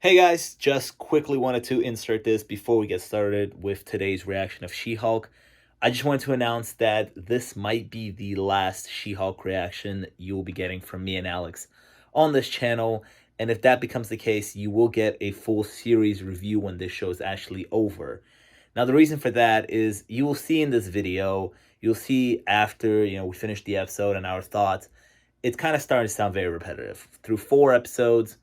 Hey guys, just quickly wanted to insert this before we get started with today's reaction of She-Hulk. I just wanted to announce that this might be the last She-Hulk reaction you will be getting from me and Alex on this channel. And if that becomes the case, you will get a full series review when this show is actually over. Now, the reason for that is you will see in this video, you'll see after, we finish the episode and our thoughts, it's kind of starting to sound very repetitive. Through 4 episodes,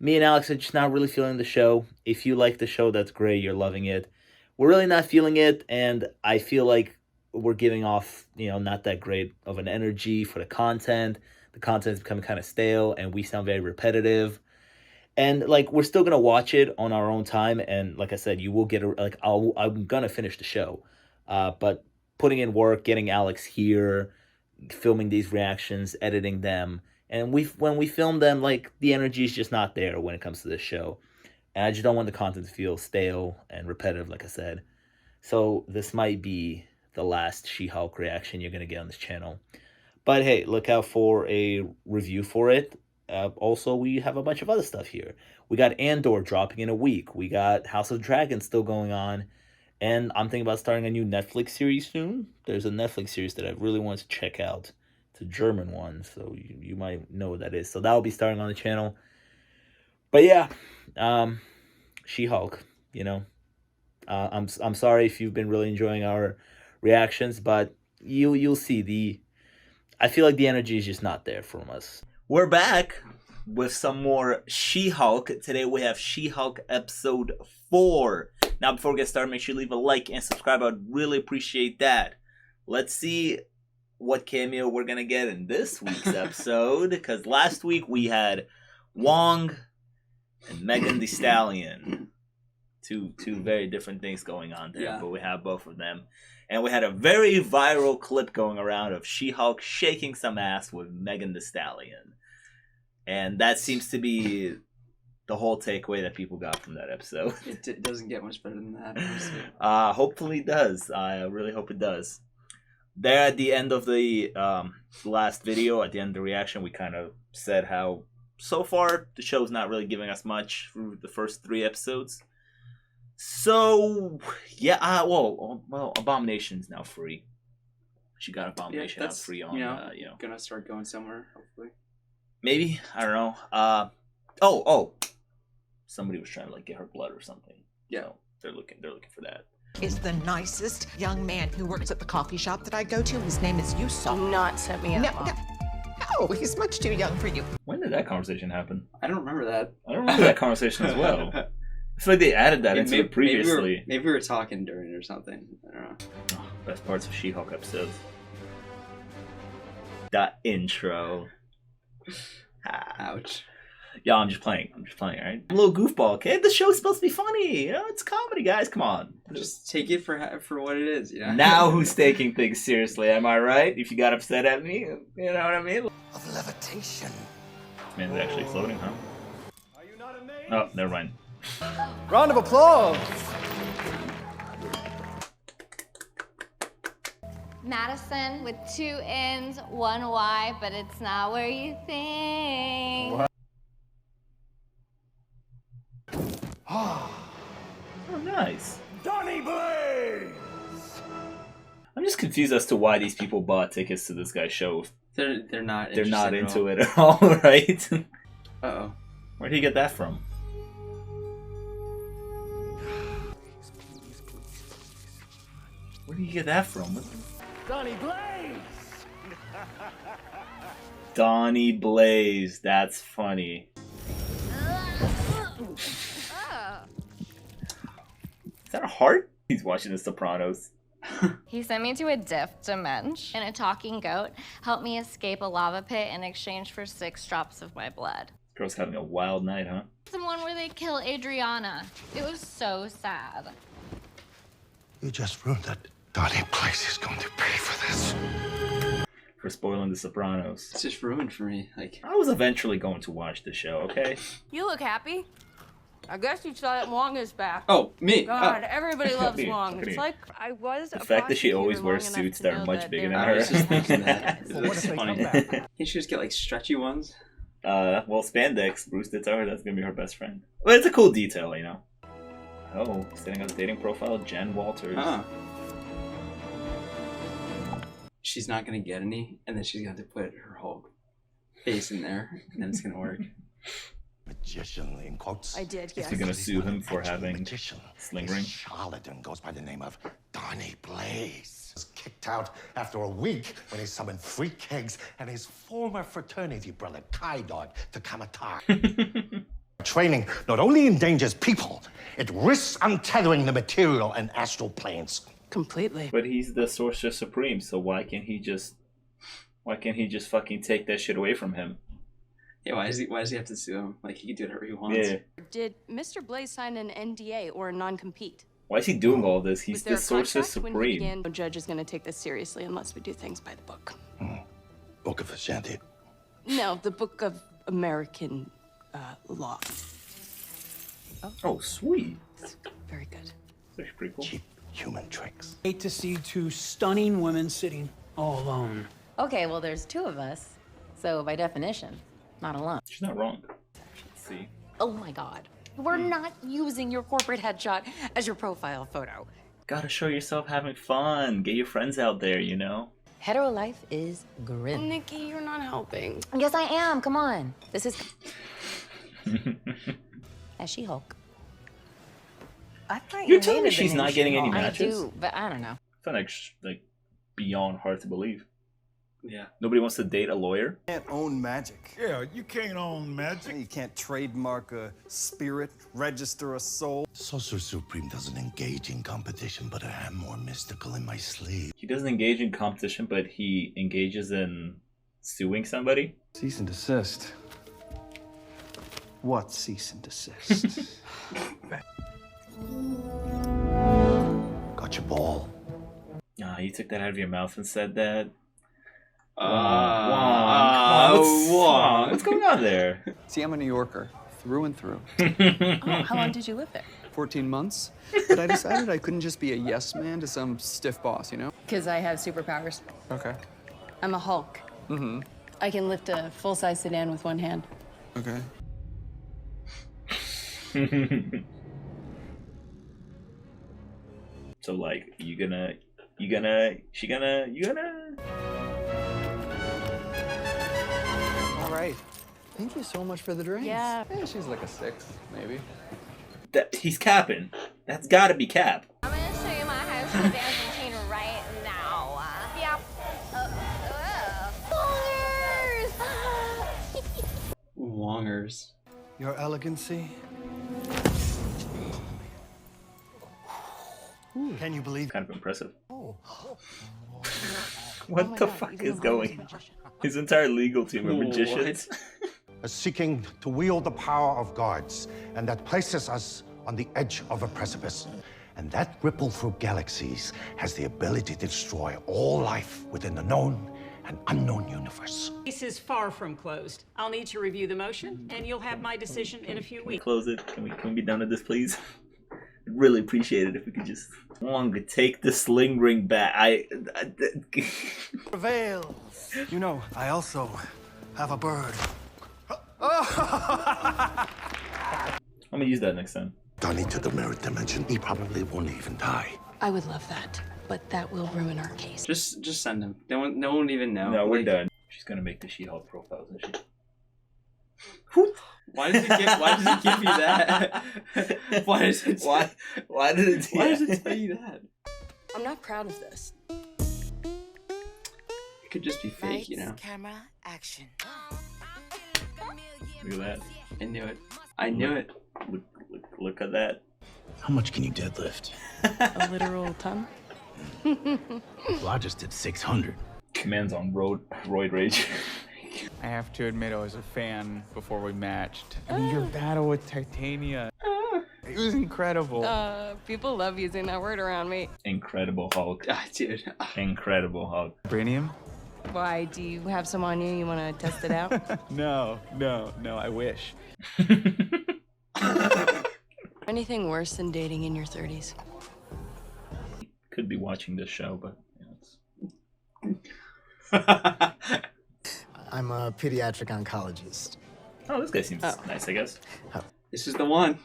me and Alex are just not really feeling the show. If you like the show, that's great. You're loving it. We're really not feeling it, and I feel like we're giving off, not that great of an energy for the content. The content is becoming kind of stale, and we sound very repetitive. And, we're still going to watch it on our own time, and like I said, you will get, I'm going to finish the show. But putting in work, getting Alex here, filming these reactions, editing them, and when we film them, the energy is just not there when it comes to this show. And I just don't want the content to feel stale and repetitive, like I said. So this might be the last She-Hulk reaction you're going to get on this channel. But hey, look out for a review for it. Also, we have a bunch of other stuff here. We got Andor dropping in a week. We got House of Dragons still going on. And I'm thinking about starting a new Netflix series soon. There's a Netflix series that I really want to check out. It's a German one, so you might know what that is. So that will be starting on the channel. But yeah, She-Hulk, I'm sorry if you've been really enjoying our reactions, but you'll see I feel like the energy is just not there from us. We're back with some more She-Hulk. Today we have She-Hulk episode 4. Now before we get started, make sure you leave a like and subscribe. I'd really appreciate that. Let's see what cameo we're gonna get in this week's episode, because last week we had Wong and Megan Thee Stallion. Two very different things going on there, but we have both of them. And we had a very viral clip going around of She-Hulk shaking some ass with Megan Thee Stallion. And that seems to be the whole takeaway that people got from that episode. It doesn't get much better than that. Hopefully it does. I really hope it does. There at the end of the last video, at the end of the reaction, we kind of said how so far the show's not really giving us much through the first 3 episodes. So yeah, well, Abomination's now free. She got Abomination out free on gonna start going somewhere, hopefully. Maybe, I don't know. Oh, somebody was trying to get her blood or something. Yeah, so they're looking for that. Is the nicest young man who works at the coffee shop that I go to. His name is Yusuf. Do not set me up. No, he's much too young for you. When did that conversation happen? I don't remember that. I don't remember that conversation as well. I feel like they added that into it previously. Maybe we were talking during it or something. I don't know. Oh, best parts of She-Hulk episodes. That intro. Ouch. Yeah, I'm just playing, alright? I'm a little goofball, kid. The show's supposed to be funny. It's comedy, guys. Come on. Just take it for what it is, Now who's taking things seriously? Am I right? If you got upset at me, you know what I mean? Of levitation. Man, it's actually floating, huh? Are you not amazed? Oh, never mind. Round of applause. Madison with 2 N's, 1 Y, but it's not where you think. What? Oh, nice. Donnie Blaze! I'm just confused as to why these people bought tickets to this guy's show. They're not into it at all, right? Uh-oh. Where'd he get that from? Where did he get that from? Donnie Blaze! Donnie Blaze, that's funny. Is that a heart? He's watching The Sopranos. He sent me to a diff dimension, and a talking goat helped me escape a lava pit in exchange for 6 drops of my blood. Girl's having a wild night, huh? The one where they kill Adriana. It was so sad. You just ruined it. Donnie Blaze is going to pay for this. For spoiling The Sopranos. It's just ruined for me. I was eventually going to watch the show, okay? You look happy. I guess you saw that Wong is back. Oh, me. God, everybody loves Wong. It's like I was. The fact that she always wears suits that are much bigger than her. It's funny. Can't she just get stretchy ones? Well, spandex. Bruce did tell her that's gonna be her best friend. But it's a cool detail, you know. Oh, setting up a dating profile, Jen Walters. Huh. She's not gonna get any, and then she's gonna have to put her whole face in there, and then it's gonna work. Magician in quotes. I did, Is yes. he gonna sue him for Actual having magician. sling This ring? charlatan goes by the name of Donnie Blaze. Was kicked out after a week when he summoned three kegs and his former fraternity brother Kai Dog to Kamatar. Training not only endangers people, it risks untethering the material and astral planes. Completely. But he's the Sorcerer Supreme, so why can't he just fucking take that shit away from him? Yeah, why does he have to sue him? Like, he can do whatever he wants. Yeah. Did Mr. Blaze sign an NDA or a non-compete? Why is he doing all this? He's Was there the a Sorcerer contract when we Supreme. began? No judge is going to take this seriously unless we do things by the book. Book of Ashanti. No, the Book of American Law. Oh, sweet. Very good. That's actually pretty cool. Cheap human tricks. Hate to see two stunning women sitting all alone. Okay, well, there's two of us. So, by definition, not alone. She's not wrong. Let's see. Oh my god. We're not using your corporate headshot as your profile photo. Gotta show yourself having fun. Get your friends out there, you know? Hetero life is grim. Nikki, you're not helping. Yes, I am. Come on. This is. As She-Hulk. I thought You're telling me she's not getting any I matches? do, but I don't know. I find that like beyond hard to believe. Yeah. Nobody wants to date a lawyer? Can't own magic. Yeah, you can't own magic. You can't trademark a spirit, register a soul. Sorcerer Supreme doesn't engage in competition, but I am more mystical in my sleeve. He doesn't engage in competition, but he engages in suing somebody? Cease and desist. What cease and desist? Got your ball. Nah, you took that out of your mouth and said that. Wong. What's going on there? See, I'm a New Yorker, through and through. Oh, how long did you live there? 14 months. But I decided I couldn't just be a yes man to some stiff boss, you know? Because I have superpowers. Okay. I'm a Hulk. Mm-hmm. I can lift a full-size sedan with one hand. Okay. So like, you gonna. All right. Thank you so much for the drinks. Yeah. She's like a 6, maybe. That he's capping. That's gotta be cap. I'm gonna show you my high school dance routine right now. Yep. Wongers. Your elegancy. Can you believe? Kind of impressive. Oh What my the God, fuck even is the going on? His entire legal team are magicians. Seeking to wield the power of gods, and that places us on the edge of a precipice. And that ripple through galaxies has the ability to destroy all life within the known and unknown universe. Case is far from closed. I'll need to review the motion, and you'll have my decision in a few weeks. Close it. Can we be done with this, please? I'd really appreciate it if we could just Wong take the sling ring back. Prevails. You know, I also have a bird. I'm gonna use that next time. Donnie to the mirror dimension. He probably won't even die. I would love that, but that will ruin our case. Just send him. No one even know. No, we're Like, done. She's gonna make the She-Hulk profiles and shit. Why does it give you that? Why does it? Why did it? Why does it tell you that? I'm not proud of this. It could just be fake, you know. Camera, action. Look at that. I knew it. I knew it. Look at that. How much can you deadlift? A literal ton? Well, I just did 600. Man's on roid rage. I have to admit, I was a fan before we matched. I mean, your battle with Titania. It was incredible. People love using that word around me. Incredible Hulk. Ah, dude. Incredible Hulk. Brainium? Why, do you have some on you? You want to test it out? No, I wish. Anything worse than dating in your 30s? Could be watching this show, but I'm a pediatric oncologist. Oh, this guy seems nice, I guess. This is the one.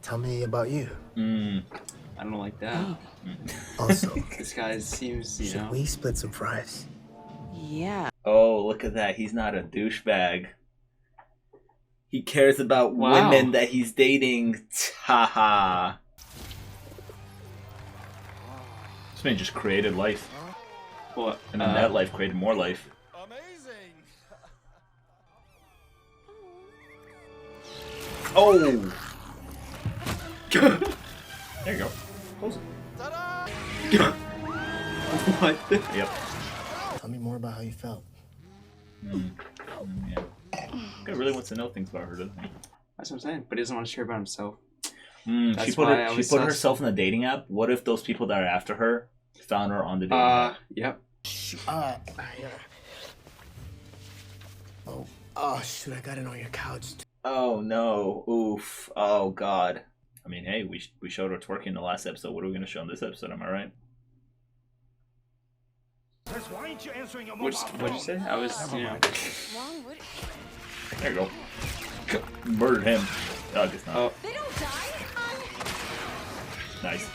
Tell me about you. I don't like that. Also, This guy seems, you know. should we split some fries? Yeah. Oh, look at that. He's not a douchebag. He cares about Wow. women that he's dating. Haha. This man just created life. What? And then that life created more life. Oh! There you go. Close it. What? Yep. Tell me more about how you felt. Yeah. Guy really wants to know things about her, doesn't he? That's what I'm saying. But he doesn't want to share about himself. She That's put, why I was put sus. herself in a dating app. What if those people that are after her found her on the dating app? Yep. Oh, shoot, I got it on your couch. Oh no! Oof! Oh god! I mean, hey, we showed her twerking in the last episode. What are we gonna show in this episode? Am I right? Why ain't you answering your What'd you say? I was, you know. There you go. Murdered him. No, I guess not. Oh. They don't die. Nice.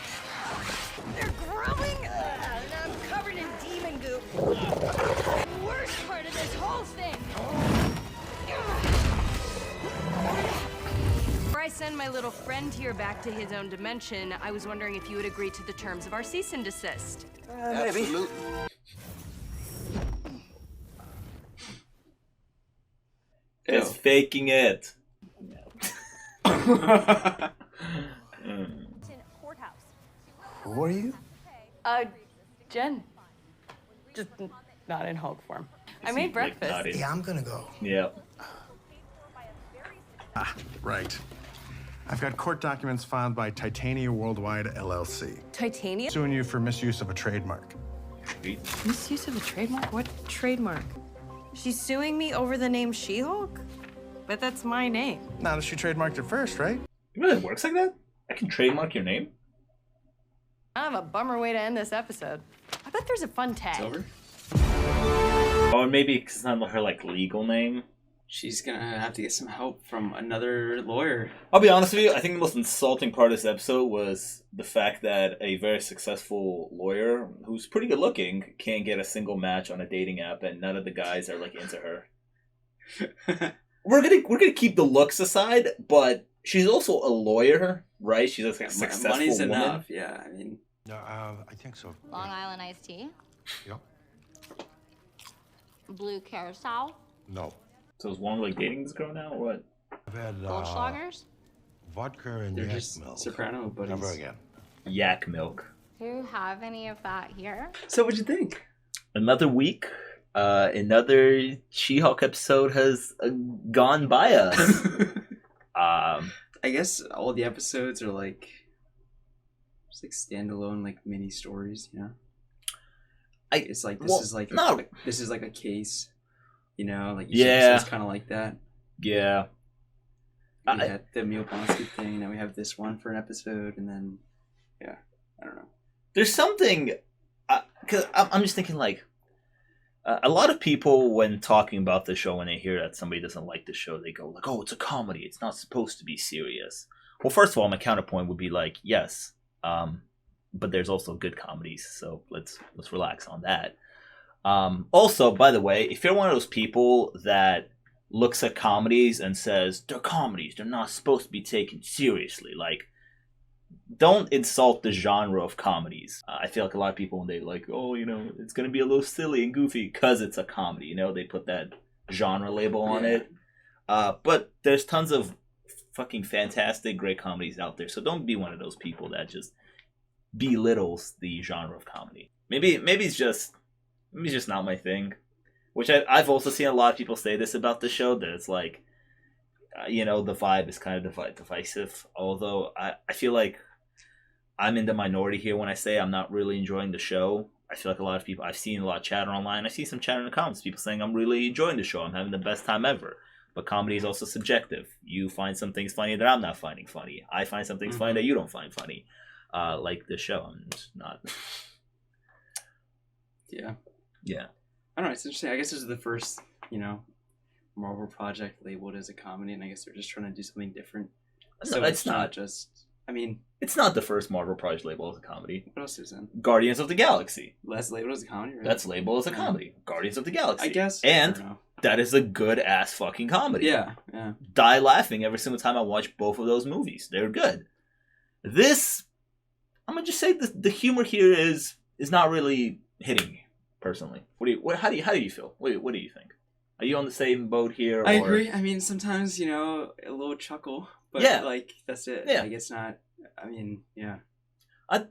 They're growing. I'm covered in demon goop. Worst part of this whole thing. Before I send my little friend here back to his own dimension, I was wondering if you would agree to the terms of our cease and desist. Absolutely. It's faking it. Who are you? Jen. Just not in Hulk form. I made breakfast. Yeah, I'm gonna go. Yeah. Right. I've got court documents filed by Titania Worldwide LLC. Titania? Suing you for misuse of a trademark. Misuse of a trademark? What trademark? She's suing me over the name She-Hulk? But that's my name. Now that she trademarked it first, right? It really works like that? I can trademark your name? Kind of a bummer way to end this episode. I bet there's a fun tag. It's over. Or maybe it's not her like legal name. She's gonna have to get some help from another lawyer. I'll be honest with you, I think the most insulting part of this episode was the fact that a very successful lawyer, who's pretty good looking, can't get a single match on a dating app, and none of the guys are like into her. We're gonna keep the looks aside, but she's also a lawyer, right? She's a successful Money's woman. enough, yeah. I mean, I think so. Long Island iced tea. Yep. Blue carousel. No. So is one like dating this girl now, or what? I've had Goldschlagers. vodka and they're yak just milk. soprano buddies. Never again. Yak milk. Do you have any of that here? So what'd you think? Another week, another She-Hulk episode has gone by us. I guess all the episodes are like just like standalone like mini stories, you know. It's like this is like a case, you know, like each episode's kind of like that. Yeah. We had the Emil Blonsky thing, then we have this one for an episode, and then yeah, I don't know. There's something, because I'm just thinking like, a lot of people when talking about the show, when they hear that somebody doesn't like the show, they go like, "Oh, it's a comedy. It's not supposed to be serious." Well, first of all, my counterpoint would be like, yes, but there's also good comedies, so let's relax on that. Also, by the way, if you're one of those people that looks at comedies and says they're comedies, they're not supposed to be taken seriously, like, don't insult the genre of comedies. I feel like a lot of people, when they like, oh, you know, it's going to be a little silly and goofy because it's a comedy, you know, they put that genre label on it. But there's tons of fucking fantastic, great comedies out there. So don't be one of those people that just belittles the genre of comedy. Maybe it's just not my thing. Which I've also seen a lot of people say this about the show, that it's like, you know, the vibe is kind of divisive. Although I feel like I'm in the minority here when I say I'm not really enjoying the show. I feel like a lot of people, I've seen a lot of chatter online. I see some chatter in the comments, people saying I'm really enjoying the show. I'm having the best time ever. But comedy is also subjective. You find some things funny that I'm not finding funny. I find some things funny that you don't find funny. Like the show, I'm just not. Yeah. Yeah. I don't know. It's interesting. I guess this is the first, you know, Marvel project labeled as a comedy, and I guess they're just trying to do something different. No, So it's not. just. I mean, it's not the first Marvel project labeled as a comedy. What else is in? Guardians of the Galaxy. That's labeled as a comedy, right? That's labeled as a comedy. Guardians of the Galaxy. I guess. And that is a good ass fucking comedy. Yeah. Die laughing every single time I watch both of those movies. They're good. This, I'm gonna just say the humor here is not really hitting me personally. How do you feel? What do you think? Are you on the same boat here? I agree. I mean, sometimes a little chuckle, but that's it. Yeah. It's not. I mean, yeah. I'm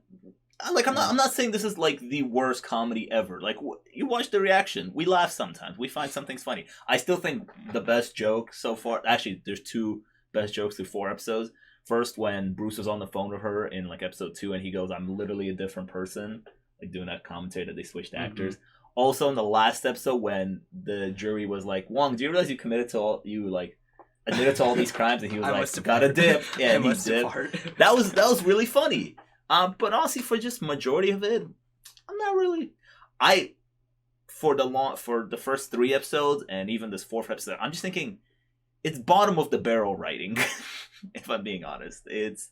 not saying this is like the worst comedy ever. Like, you watch the reaction. We laugh sometimes. We find something's funny. I still think the best joke so far. Actually, there's 2 best jokes through 4 episodes. First, when Bruce was on the phone with her in like episode 2, and he goes, "I'm literally a different person," like doing that commentary that they switched actors. Also, in the last episode, when the jury was like, "Wong, do you realize you admitted to all these crimes?" And he was like, "Got a dip." Yeah, and he dipped. That was really funny. But honestly, for just majority of it, I'm not really. For the first 3 episodes and even this 4th episode, I'm just thinking it's bottom of the barrel writing. If I'm being honest, it's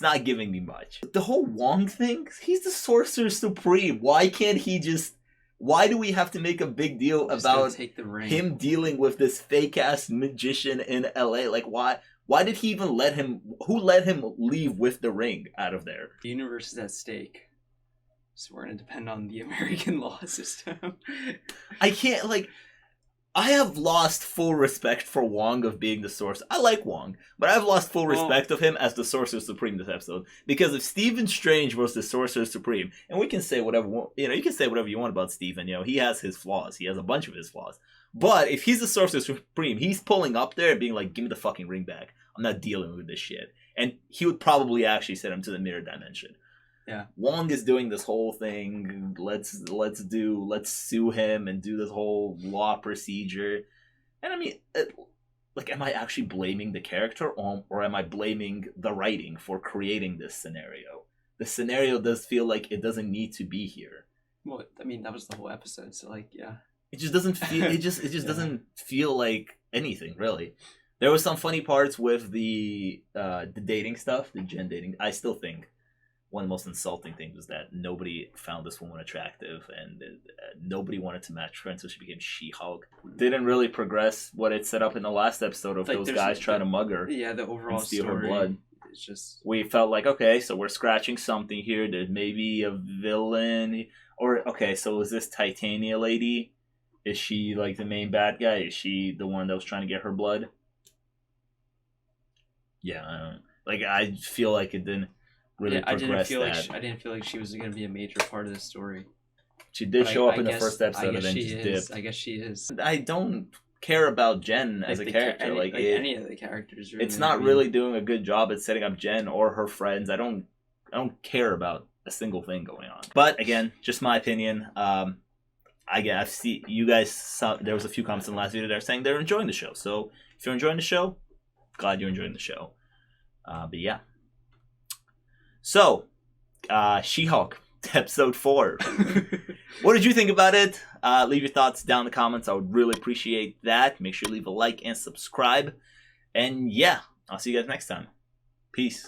not giving me much. The whole Wong thing, he's the Sorcerer Supreme. Why can't he just? Why do we have to make a big deal about him dealing with this fake ass magician in LA? Like, why? Why did he even let him? Who let him leave with the ring out of there? The universe is at stake, so we're gonna depend on the American law system. I can't I have lost full respect for Wong of being the Sorcerer. I like Wong, but I've lost full respect of him as the Sorcerer Supreme this episode. Because if Stephen Strange was the Sorcerer Supreme, and we can say whatever, you can say whatever you want about Stephen, he has his flaws. He has a bunch of his flaws. But if he's the Sorcerer Supreme, he's pulling up there being like, "Give me the fucking ring back. I'm not dealing with this shit." And he would probably actually send him to the mirror dimension. Yeah. Wong is doing this whole thing. Let's sue him and do this whole law procedure. And I mean, am I actually blaming the character or am I blaming the writing for creating this scenario? The scenario does feel like it doesn't need to be here. Well, I mean, that was the whole episode, so yeah. It just doesn't feel. It just doesn't feel like anything really. There was some funny parts with the dating stuff, the Jen dating. I still think one of the most insulting things was that nobody found this woman attractive, and nobody wanted to match her until she became She-Hulk. Didn't really progress what it set up in the last episode of those guys trying to mug her. Yeah, the overall and steal story, her blood. It's just we felt like, okay, so we're scratching something here. There's maybe a villain, or okay, so is this Titania lady? Is she like the main bad guy? Is she the one that was trying to get her blood? Yeah, I don't. I feel like it didn't really progress that. I didn't feel like she was going to be a major part of the story. She did show up in the first episode and then just dipped. I guess she is. I don't care about Jen as a character. Any of the characters. Really, it's not really doing a good job at setting up Jen or her friends. I don't care about a single thing going on. But again, just my opinion. I see you guys. There was a few comments in the last video that are saying they're enjoying the show. So if you're enjoying the show, glad you're enjoying the show. But yeah. So, She-Hulk, episode 4. What did you think about it? Leave your thoughts down in the comments. I would really appreciate that. Make sure you leave a like and subscribe. And yeah, I'll see you guys next time. Peace.